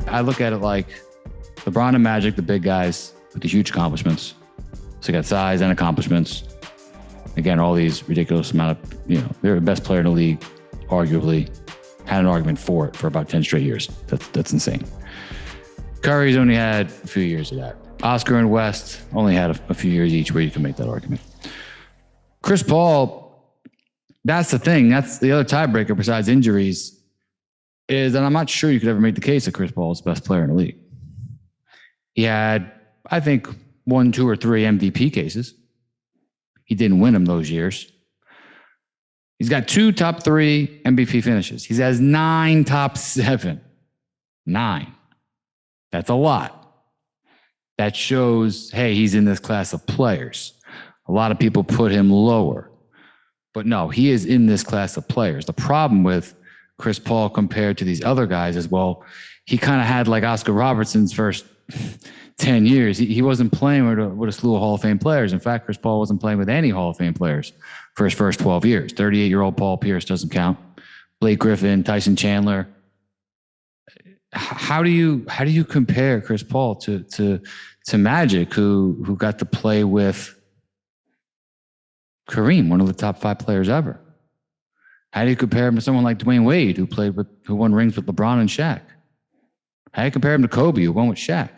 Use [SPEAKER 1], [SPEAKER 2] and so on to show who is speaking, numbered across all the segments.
[SPEAKER 1] I look at it like LeBron and Magic, the big guys with the huge accomplishments. So you got size and accomplishments. Again, all these ridiculous amount of, they're the best player in the league, arguably. Had an argument for it for about 10 straight years. That's insane. Curry's only had a few years of that. Oscar and West only had a few years each where you can make that argument. Chris Paul, that's the thing. That's the other tiebreaker besides injuries, is that I'm not sure you could ever make the case that Chris Paul is the best player in the league. He had, I think, 1, 2, or 3 MVP cases. He didn't win them those years. He's got 2 top 3 MVP finishes. He has 9 top 7. 9. That's a lot. That shows, hey, he's in this class of players. A lot of people put him lower. But no, he is in this class of players. The problem with Chris Paul compared to these other guys is, well, he kind of had like Oscar Robertson's first 10 years. He wasn't playing with a slew of Hall of Fame players. In fact, Chris Paul wasn't playing with any Hall of Fame players for his first 12 years. 38-year-old Paul Pierce doesn't count. Blake Griffin, Tyson Chandler. How do you compare Chris Paul to Magic, who got to play with Kareem, one of the top 5 players ever? How do you compare him to someone like Dwayne Wade, who won rings with LeBron and Shaq? How do you compare him to Kobe, who won with Shaq?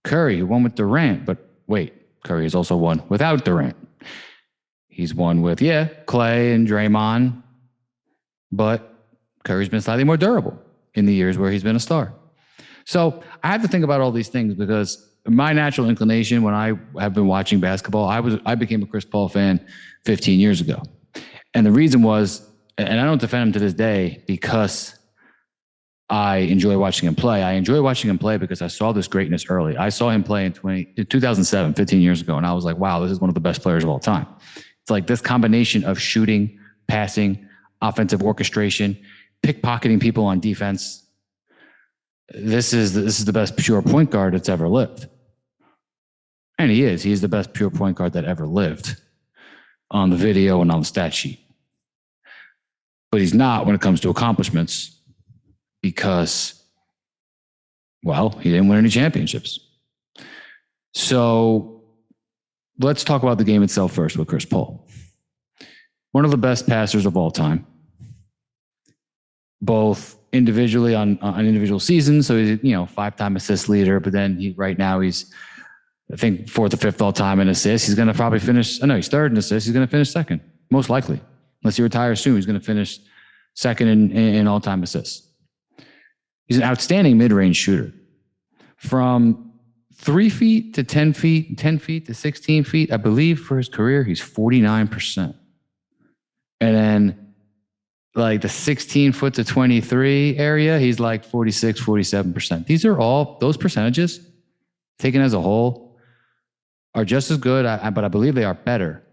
[SPEAKER 1] Curry, who won with Durant, but wait, Curry has also won without Durant. He's won with, Clay and Draymond, but Curry's been slightly more durable in the years where he's been a star. So I have to think about all these things because my natural inclination when I have been watching basketball, I became a Chris Paul fan 15 years ago. And the reason was, and I don't defend him to this day because I enjoy watching him play. I enjoy watching him play because I saw this greatness early. I saw him play in 2007, 15 years ago, and I was like, wow, this is one of the best players of all time. It's like this combination of shooting, passing, offensive orchestration, pickpocketing people on defense. This is the best pure point guard that's ever lived. And he is. He's the best pure point guard that ever lived on the video and on the stat sheet. But he's not when it comes to accomplishments because, well, he didn't win any championships. So let's talk about the game itself first with Chris Paul. One of the best passers of all time, both individually on individual seasons. So he's, 5-time assist leader, but then right now he's, I think, 4th or 5th all time in assists. He's going to probably finish, he's 3rd in assists. He's going to finish 2nd, most likely. Unless he retires soon, he's going to finish 2nd in all-time assists. He's an outstanding mid-range shooter. From 3 feet to 10 feet, 10 feet to 16 feet, I believe for his career, he's 49%. And then like the 16 foot to 23 area, he's like 46, 47%. These are all, those percentages taken as a whole are just as good, but I believe they are better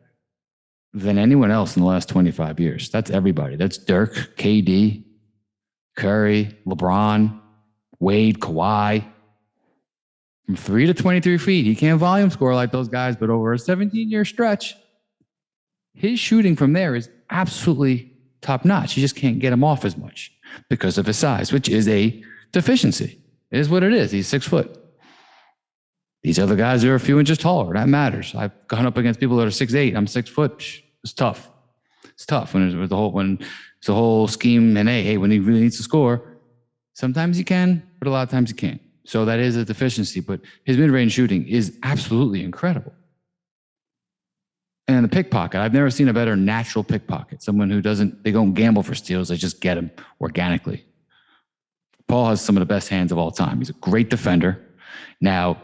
[SPEAKER 1] than anyone else in the last 25 years. That's everybody. That's Dirk, KD, Curry, LeBron, Wade, Kawhi. From 3 to 23 feet, he can't volume score like those guys, but over a 17-year stretch, his shooting from there is absolutely top notch. You just can't get him off as much because of his size, which is a deficiency. It is what it is. He's 6 foot. These other guys are a few inches taller. That matters. I've gone up against people that are 6'8". I'm 6 foot. It's tough. It's tough when it's the whole scheme and when he really needs to score. Sometimes you can, but a lot of times you can't. So that is a deficiency. But his mid-range shooting is absolutely incredible. And the pickpocket, I've never seen a better natural pickpocket. Someone who they don't gamble for steals, they just get them organically. Paul has some of the best hands of all time. He's a great defender. Now,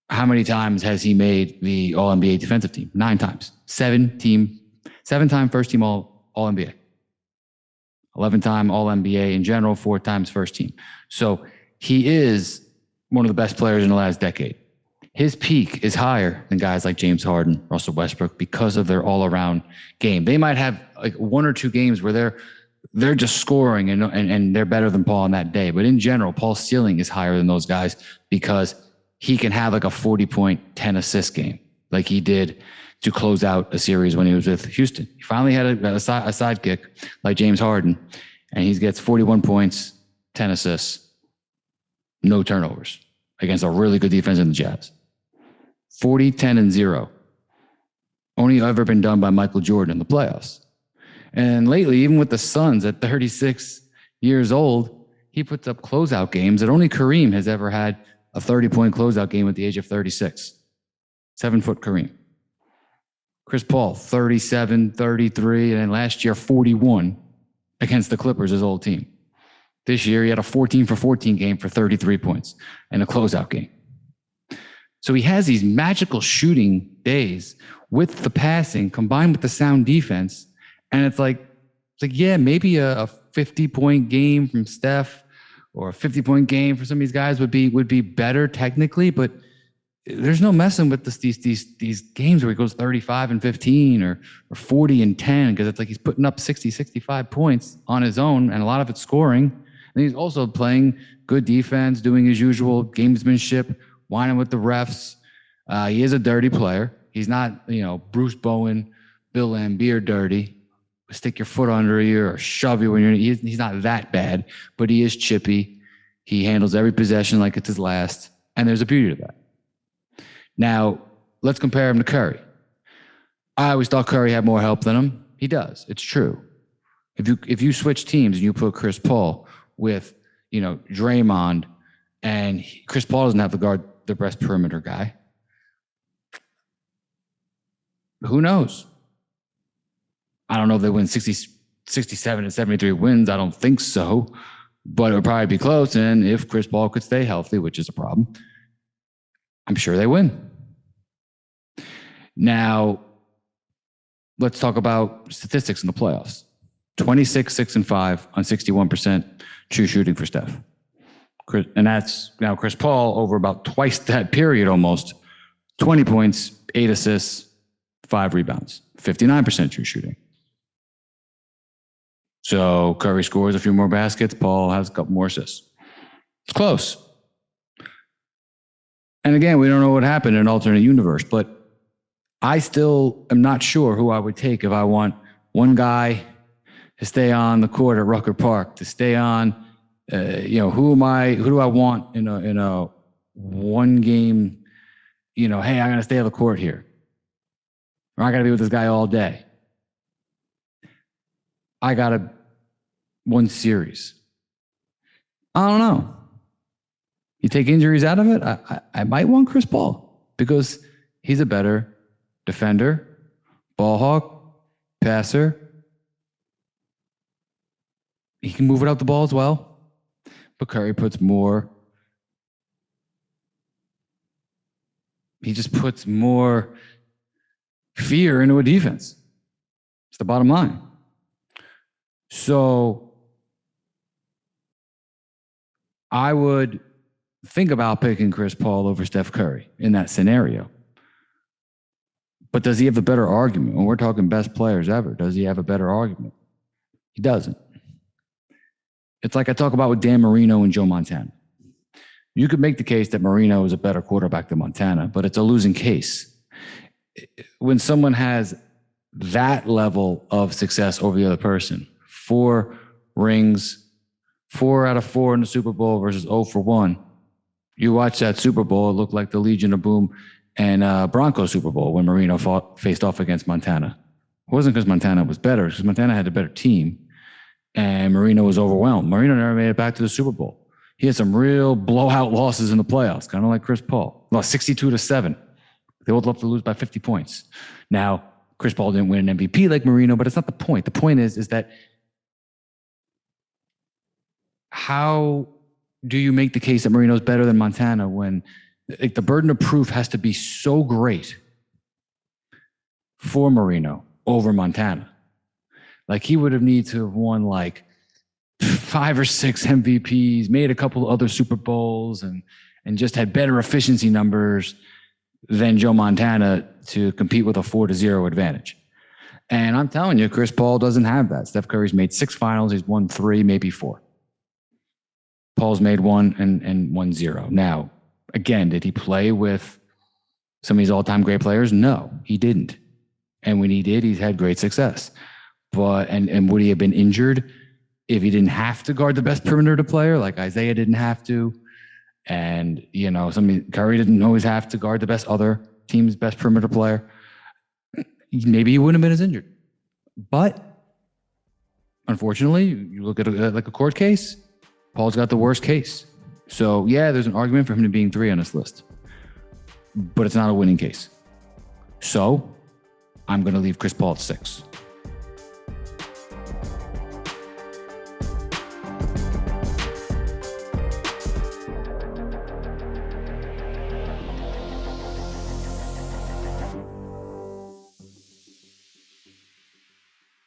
[SPEAKER 1] how many times has he made the All-NBA defensive team? 9 times. 7-time first team All-NBA. 11-time All-NBA in general, 4 times first team. So he is one of the best players in the last decade. His peak is higher than guys like James Harden, Russell Westbrook, because of their all-around game. They might have like 1 or 2 games where they're just scoring and they're better than Paul on that day. But in general, Paul's ceiling is higher than those guys because he can have like a 40-point, 10-assist game like he did to close out a series when he was with Houston. He finally had a sidekick like James Harden, and he gets 41 points, 10 assists, no turnovers against a really good defense in the Jazz. 40, 10, and 0. Only ever been done by Michael Jordan in the playoffs. And lately, even with the Suns at 36 years old, he puts up closeout games that only Kareem has ever had a 30-point closeout game at the age of 36. 7-foot Kareem. Chris Paul, 37, 33, and then last year, 41 against the Clippers, his old team. This year, he had a 14 for 14 game for 33 points and a closeout game. So he has these magical shooting days with the passing combined with the sound defense. And it's like, yeah, maybe a 50-point game from Steph or a 50-point game for some of these guys would be better technically, but there's no messing with these games where he goes 35 and 15 or 40 and 10, because it's like he's putting up 60, 65 points on his own, and a lot of it's scoring. And he's also playing good defense, doing his usual gamesmanship, whining with the refs. He is a dirty player. He's not, Bruce Bowen, Bill Laimbeer dirty. Stick your foot under you or shove you when he's not that bad, but he is chippy. He handles every possession like it's his last, and there's a beauty to that. Now, let's compare him to Curry. I always thought Curry had more help than him. He does. It's true. If you switch teams and you put Chris Paul with, Draymond, and Chris Paul doesn't have to guard the best perimeter guy, who knows? I don't know if they win 67 and 73 wins. I don't think so, but it would probably be close. And if Chris Paul could stay healthy, which is a problem, I'm sure they win. Now, let's talk about statistics in the playoffs. 26, 6, and 5 on 61% true shooting for Steph. And that's now Chris Paul over about twice that period almost. 20 points, 8 assists, 5 rebounds, 59% true shooting. So Curry scores a few more baskets. Paul has a couple more assists. It's close. And again, we don't know what happened in an alternate universe, but I still am not sure who I would take if I want one guy to stay on the court at Rucker Park, to stay on, who do I want in a one game, hey, I'm going to stay on the court here. Or I got to be with this guy all day. I got to one series. I don't know. You take injuries out of it, I might want Chris Paul because he's a better defender, ball hawk, passer. He can move without the ball as well. But Curry puts more. He just puts more fear into a defense. It's the bottom line. So I would think about picking Chris Paul over Steph Curry in that scenario. But does he have the better argument? When we're talking best players ever, does he have a better argument? He doesn't. It's like I talk about with Dan Marino and Joe Montana. You could make the case that Marino is a better quarterback than Montana, but it's a losing case. When someone has that level of success over the other person, 4 rings, 4 out of 4 in the Super Bowl versus 0 for 1. You watch that Super Bowl, it looked like the Legion of Boom and Broncos Super Bowl when Marino faced off against Montana. It wasn't because Montana was better, because Montana had a better team and Marino was overwhelmed. Marino never made it back to the Super Bowl. He had some real blowout losses in the playoffs, kind of like Chris Paul. Lost 62-7. They both love to lose by 50 points. Now, Chris Paul didn't win an MVP like Marino, but it's not the point. The point is that how do you make the case that Marino's better than Montana when the burden of proof has to be so great for Marino over Montana? Like he would have needed to have won like 5 or 6 MVPs, made a couple other Super Bowls, and just had better efficiency numbers than Joe Montana to compete with a 4-0 advantage. And I'm telling you, Chris Paul doesn't have that. Steph Curry's made 6 finals. He's won 3, maybe 4. Paul's made 1 and 1-0. Now, again, did he play with some of these all-time great players? No, he didn't. And when he did, he's had great success. But and would he have been injured if he didn't have to guard the best perimeter player, like Isaiah didn't have to? And, Curry didn't always have to guard the other team's best perimeter player. Maybe he wouldn't have been as injured. But unfortunately, you look at like a court case, Paul's got the worst case. So yeah, there's an argument for him being 3 on this list, but it's not a winning case. So I'm going to leave Chris Paul at 6.